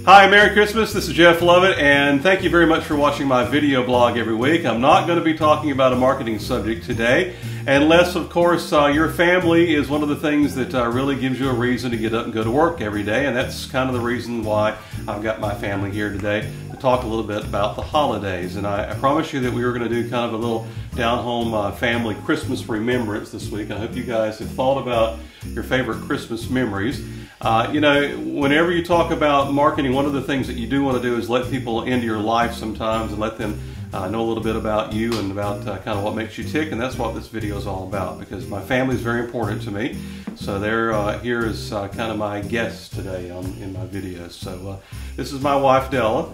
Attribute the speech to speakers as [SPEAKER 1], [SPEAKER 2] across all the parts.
[SPEAKER 1] Hi, Merry Christmas. This is Jeff Lovett, and thank you very much for watching my video blog every week. I'm not going to be talking about a marketing subject today, unless, of course, your family is one of the things that really gives you a reason to get up and go to work every day, and that's kind of the reason why I've got my family here today to talk a little bit about the holidays. And I promised you that we were going to do kind of a little down-home family Christmas remembrance this week. I hope you guys have thought about your favorite Christmas memories. You know, whenever you talk about marketing, one of the things that you do want to do is let people into your life sometimes and let them know a little bit about you and about kind of what makes you tick, and that's what this video is all about, because my family is very important to me. So they're here as kind of my guests today in my videos. So this is my wife, Della.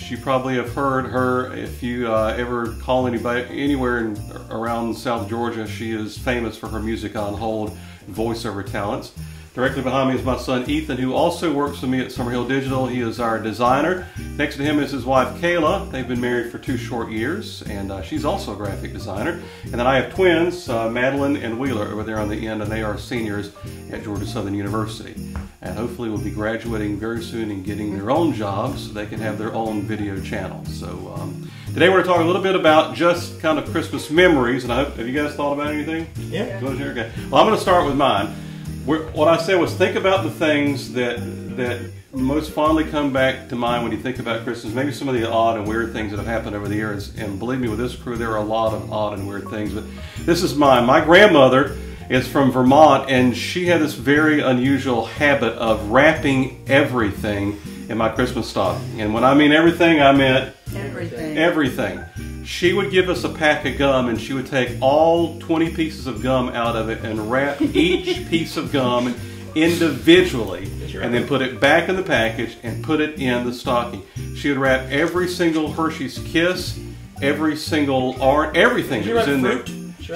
[SPEAKER 1] You probably have heard her if you ever call anybody anywhere around South Georgia. She is famous for her music on hold voiceover talents. Directly behind me is my son Ethan, who also works with me at Summerhill Digital. He is our designer. Next to him is his wife Kayla. They've been married for 2 short years, and she's also a graphic designer. And then I have twins, Madeline and Wheeler, over there on the end, and they are seniors at Georgia Southern University. And hopefully will be graduating very soon and getting their own jobs so they can have their own video channel. So today we're going to talk a little bit about just kind of Christmas memories. And I hope, have you guys thought about anything? Yeah. Okay. Well, I'm going to start with mine. What I said was think about the things that most fondly come back to mind when you think about Christmas. Maybe some of the odd and weird things that have happened over the years. And believe me, with this crew, there are a lot of odd and weird things. But this is mine. My grandmother is from Vermont, and she had this very unusual habit of wrapping everything in my Christmas stocking. And when I mean everything, I meant everything. Everything. She would give us a pack of gum, and she would take all 20 pieces of gum out of it and wrap each piece of gum individually, and then put it back in the package and put it in the stocking. She would wrap every single Hershey's Kiss, every single orange, everything that was in there.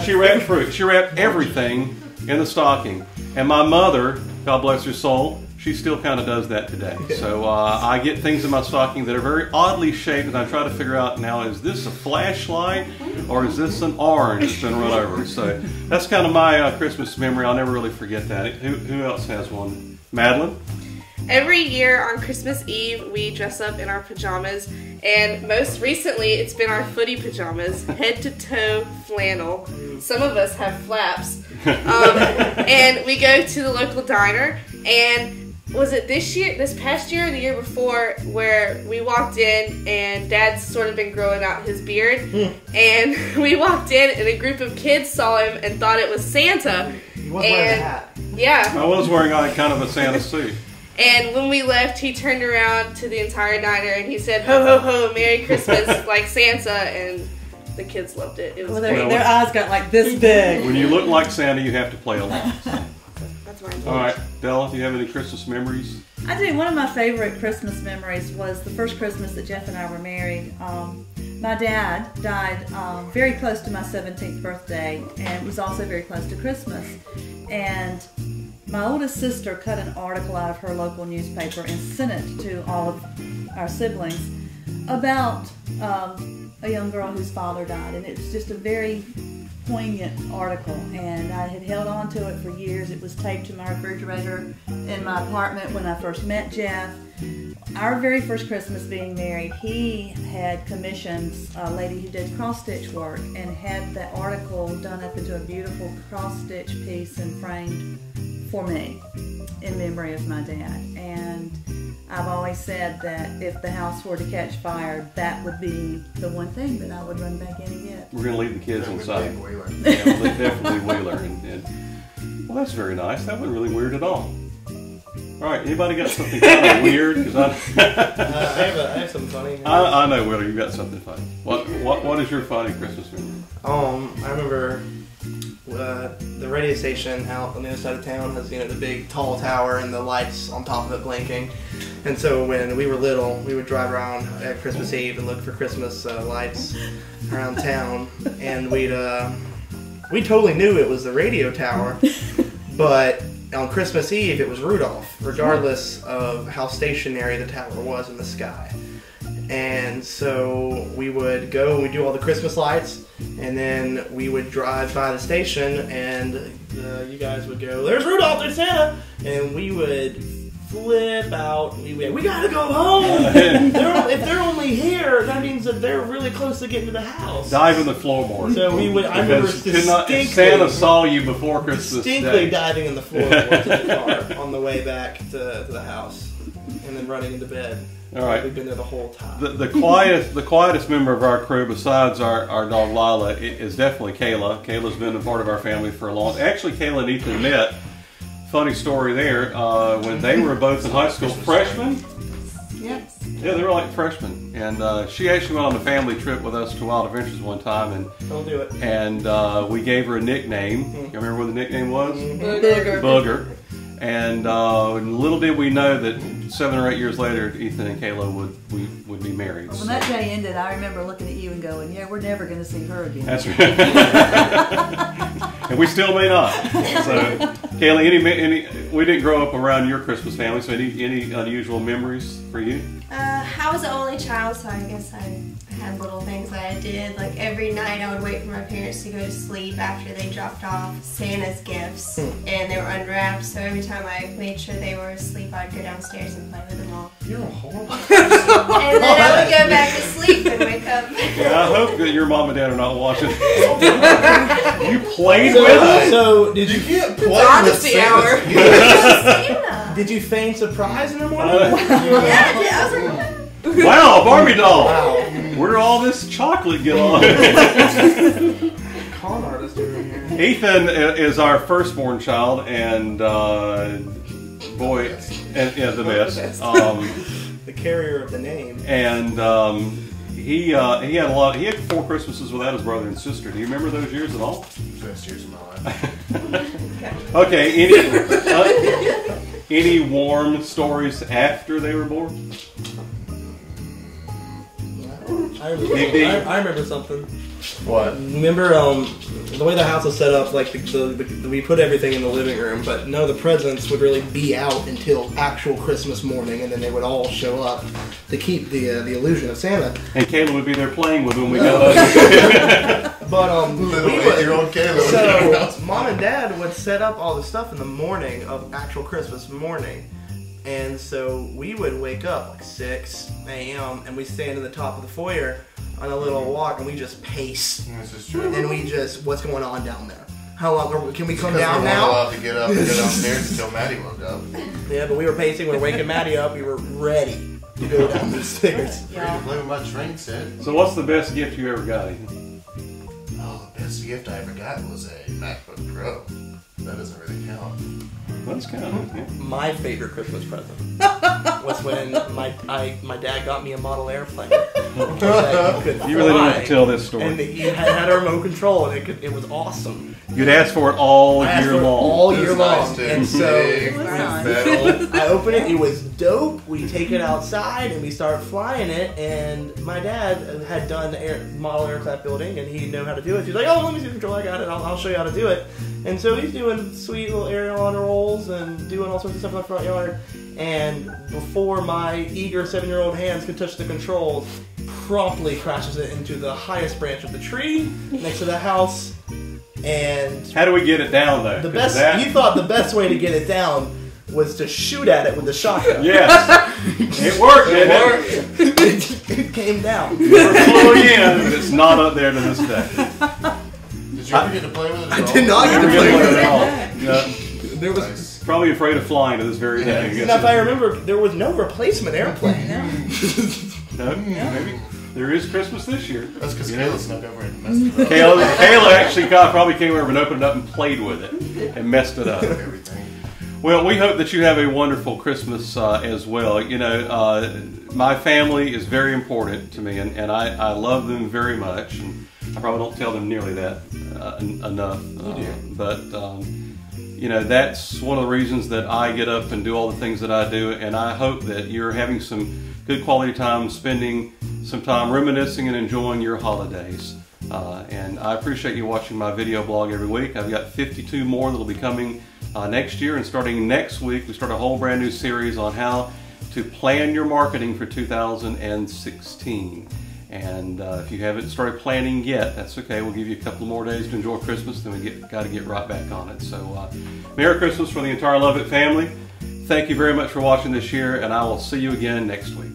[SPEAKER 1] She wrapped fruit. She wrapped everything in the stocking. And my mother, God bless her soul, she still kind of does that today. So I get things in my stocking that are very oddly shaped, and I try to figure out now, is this a flashlight or is this an orange that's been run over? So that's kind of my Christmas memory. I'll never really forget that. Who else has one? Madeline?
[SPEAKER 2] Every year on Christmas Eve, we dress up in our pajamas, and most recently, it's been our footy pajamas, head-to-toe flannel. Some of us have flaps. And we go to the local diner, and was it this past year or the year before, where we walked in and Dad's sort of been growing out his beard, and we walked in and a group of kids saw him and thought it was Santa.
[SPEAKER 3] He was wearing a hat.
[SPEAKER 2] Yeah.
[SPEAKER 1] I was wearing kind of a Santa suit.
[SPEAKER 2] And when we left, he turned around to the entire diner and he said, "Ho, ho, ho, Merry Christmas," like Santa, and the kids loved it. It was
[SPEAKER 4] their eyes got like this big.
[SPEAKER 1] When you look like Santa, you have to play along.
[SPEAKER 2] That's mine.
[SPEAKER 1] All right, Della, do you have any Christmas memories?
[SPEAKER 4] I do. One of my favorite Christmas memories was the first Christmas that Jeff and I were married. My dad died very close to my 17th birthday, and was also very close to Christmas. And my oldest sister cut an article out of her local newspaper and sent it to all of our siblings about a young girl whose father died, and it was just a very poignant article, and I had held on to it for years. It was taped to my refrigerator in my apartment when I first met Jeff. Our very first Christmas being married, he had commissioned a lady who did cross-stitch work and had that article done up into a beautiful cross-stitch piece and framed for me in memory of my dad. And I've always said that if the house were to catch fire, that would be the one thing that I would run back in and get.
[SPEAKER 1] We're going to leave the kids inside. Yeah, we'll definitely Wheeler. And, well, that's very nice. That wasn't really weird at all. All right, anybody got something kind of weird?
[SPEAKER 3] I have something funny.
[SPEAKER 1] I know, Wheeler, you got something funny. What is your funny Christmas memory?
[SPEAKER 3] I remember the radio station out on the other side of town has, the big tall tower and the lights on top of it blinking. And so when we were little, we would drive around at Christmas Eve and look for Christmas lights around town, and we totally knew it was the radio tower, but on Christmas Eve it was Rudolph, regardless of how stationary the tower was in the sky. And so we would go and we'd do all the Christmas lights, and then we would drive by the station, and you guys would go, "There's Rudolph, there's Santa!" And we would flip out. We gotta go home. If they're only here, that means that they're really close to getting to the house.
[SPEAKER 1] Dive in the floorboard.
[SPEAKER 3] So we would. I remember distinctly,
[SPEAKER 1] Santa saw you before Christmas
[SPEAKER 3] distinctly
[SPEAKER 1] Day.
[SPEAKER 3] diving in the floorboard to the car on the way back to the house, and then running into bed.
[SPEAKER 1] All right.
[SPEAKER 3] We've been there the whole time.
[SPEAKER 1] The quietest member of our crew, besides our dog Lila, is definitely Kayla. Kayla's been a part of our family for a long time. Actually, Kayla and Ethan met. Funny story there. When they were both in high school, freshmen.
[SPEAKER 4] Yes.
[SPEAKER 1] Yeah, they were like freshmen, and she actually went on a family trip with us to Wild Adventures one time, and
[SPEAKER 3] Don't do it.
[SPEAKER 1] and we gave her a nickname. You remember what the nickname was?
[SPEAKER 2] Booger.
[SPEAKER 1] Booger. And little did we know that 7 or 8 years later, Ethan and Kayla would be married.
[SPEAKER 4] When that day ended, I remember looking at you and going, "Yeah, we're never going to see her again."
[SPEAKER 1] That's right. And we still may not. So, Kayla, any we didn't grow up around your Christmas family, so any unusual memories for you?
[SPEAKER 5] I was the only child, so I guess I had little things that I did. Like every night I would wait for my parents to go to sleep after they dropped off Santa's gifts and they were unwrapped. So every time I made sure they were asleep, I'd go downstairs and play with them all.
[SPEAKER 3] You're a horrible
[SPEAKER 5] And then I would go back to sleep and wake up.
[SPEAKER 1] Yeah, I hope that your mom and dad are not watching. You played with us?
[SPEAKER 3] So did you
[SPEAKER 6] can't play
[SPEAKER 2] Honesty hour.
[SPEAKER 5] Santa.
[SPEAKER 3] Did you feign surprise in the morning?
[SPEAKER 5] Yeah, I was like,
[SPEAKER 1] Wow, Barbie doll!
[SPEAKER 3] Wow.
[SPEAKER 1] Where did all this chocolate get on?
[SPEAKER 3] Con artist over here.
[SPEAKER 1] Ethan is our firstborn child, and boy, and yeah, the best.
[SPEAKER 3] The carrier of the name.
[SPEAKER 1] And he had a lot. He had 4 Christmases without his brother and sister. Do you remember those years at all?
[SPEAKER 6] Best years of my life.
[SPEAKER 1] Okay. Any warm stories after they were born?
[SPEAKER 3] I remember something.
[SPEAKER 6] What?
[SPEAKER 3] Remember the way the house was set up, like we put everything in the living room, but no, the presents would really be out until actual Christmas morning, and then they would all show up to keep the illusion of Santa.
[SPEAKER 1] And Kayla would be there playing with when we got up.
[SPEAKER 3] But
[SPEAKER 6] Little 8-year-old Caleb.
[SPEAKER 3] so Mom and Dad would set up all the stuff in the morning of actual Christmas morning. And so we would wake up like 6 a.m. and we stand in the top of the foyer on a little walk and we just pace.
[SPEAKER 6] This is true.
[SPEAKER 3] And we just, what's going on down there? How long can we come
[SPEAKER 6] Because
[SPEAKER 3] down
[SPEAKER 6] we weren't
[SPEAKER 3] now?
[SPEAKER 6] allowed to get up and go downstairs until Maddie woke up.
[SPEAKER 3] Yeah, but we were pacing, we were waking Maddie up, we were ready to go down the stairs.
[SPEAKER 6] Ready to play with my train set.
[SPEAKER 1] So what's the best gift you ever got, Ethan?
[SPEAKER 6] Oh, the best gift I ever got was a MacBook Pro. That doesn't really count.
[SPEAKER 1] That's kind of yeah.
[SPEAKER 3] My favorite Christmas present was when my dad got me a model airplane.
[SPEAKER 1] You really don't have to tell this story.
[SPEAKER 3] And it had a remote control, and it was awesome.
[SPEAKER 1] You'd ask for it all
[SPEAKER 3] I asked
[SPEAKER 1] year
[SPEAKER 3] for it
[SPEAKER 1] long.
[SPEAKER 3] all
[SPEAKER 6] It was
[SPEAKER 3] year
[SPEAKER 6] nice,
[SPEAKER 3] long.
[SPEAKER 6] too.
[SPEAKER 3] And so
[SPEAKER 6] Big,
[SPEAKER 4] Nice.
[SPEAKER 6] metal.
[SPEAKER 3] I opened it, it was dope. We take it outside and we start flying it, and my dad had done model aircraft building, and he knew how to do it. He's like, oh, let me see the control, I got it, I'll show you how to do it. And so he's doing sweet little aerial honor rolls and doing all sorts of stuff in the front yard. And before my eager 7-year-old hands could touch the controls, promptly crashes it into the highest branch of the tree next to the house. And
[SPEAKER 1] How do we get it down though?
[SPEAKER 3] the
[SPEAKER 1] 'Cause
[SPEAKER 3] best, you thought the best way to get it down was to shoot at it with the shotgun.
[SPEAKER 1] Yes, it worked. Didn't it?
[SPEAKER 3] It came down.
[SPEAKER 1] We're flew in, but it's not up there to this day.
[SPEAKER 6] Did you ever get to play with it at all?
[SPEAKER 3] I did not get to
[SPEAKER 1] Never
[SPEAKER 3] play
[SPEAKER 1] get
[SPEAKER 3] with
[SPEAKER 1] it
[SPEAKER 3] it.
[SPEAKER 1] at all. Yeah.
[SPEAKER 3] There was,
[SPEAKER 6] Nice.
[SPEAKER 1] Probably afraid of flying to this very day. I guess.
[SPEAKER 3] now if I remember, there was no replacement airplane.
[SPEAKER 1] No, maybe there is Christmas this year.
[SPEAKER 6] That's because
[SPEAKER 1] You know?
[SPEAKER 6] Kayla snuck over and messed it up.
[SPEAKER 1] Kayla actually probably came over and opened it up and played with it and messed it up.
[SPEAKER 6] Everything.
[SPEAKER 1] Well, we hope that you have a wonderful Christmas as well. You know, my family is very important to me, and I love them very much. And I probably don't tell them nearly that enough. But, you know, that's one of the reasons that I get up and do all the things that I do. And I hope that you're having some good quality time, spending some time reminiscing and enjoying your holidays. And I appreciate you watching my video blog every week. I've got 52 more that will be coming next year, and starting next week we start a whole brand new series on how to plan your marketing for 2016. And if you haven't started planning yet, that's okay. We'll give you a couple more days to enjoy Christmas, then we got to get right back on it. So Merry Christmas for the entire Lovett family. Thank you very much for watching this year, and I will see you again next week.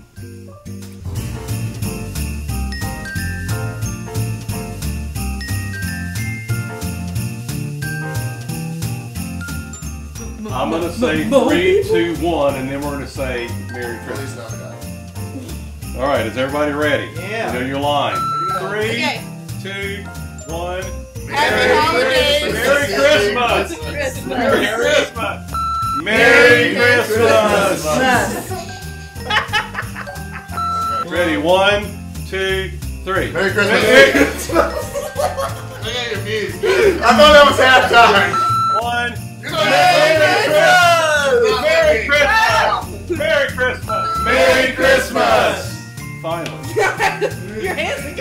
[SPEAKER 1] I'm going to say 3, 2, 1, and then we're going to say Merry Christmas. All right, is everybody ready?
[SPEAKER 3] Yeah.
[SPEAKER 1] You know your line. 3,
[SPEAKER 2] Okay.
[SPEAKER 1] 2, 1.
[SPEAKER 2] Happy holidays.
[SPEAKER 1] Merry Christmas. Merry Christmas. Merry Christmas. Ready? 1, 2, 3.
[SPEAKER 6] Merry Christmas. Merry Christmas. I got confused. I thought that was halftime.
[SPEAKER 1] 1.
[SPEAKER 6] Merry
[SPEAKER 1] Christmas. Merry Christmas. Merry Christmas. Finally.
[SPEAKER 2] Your hands are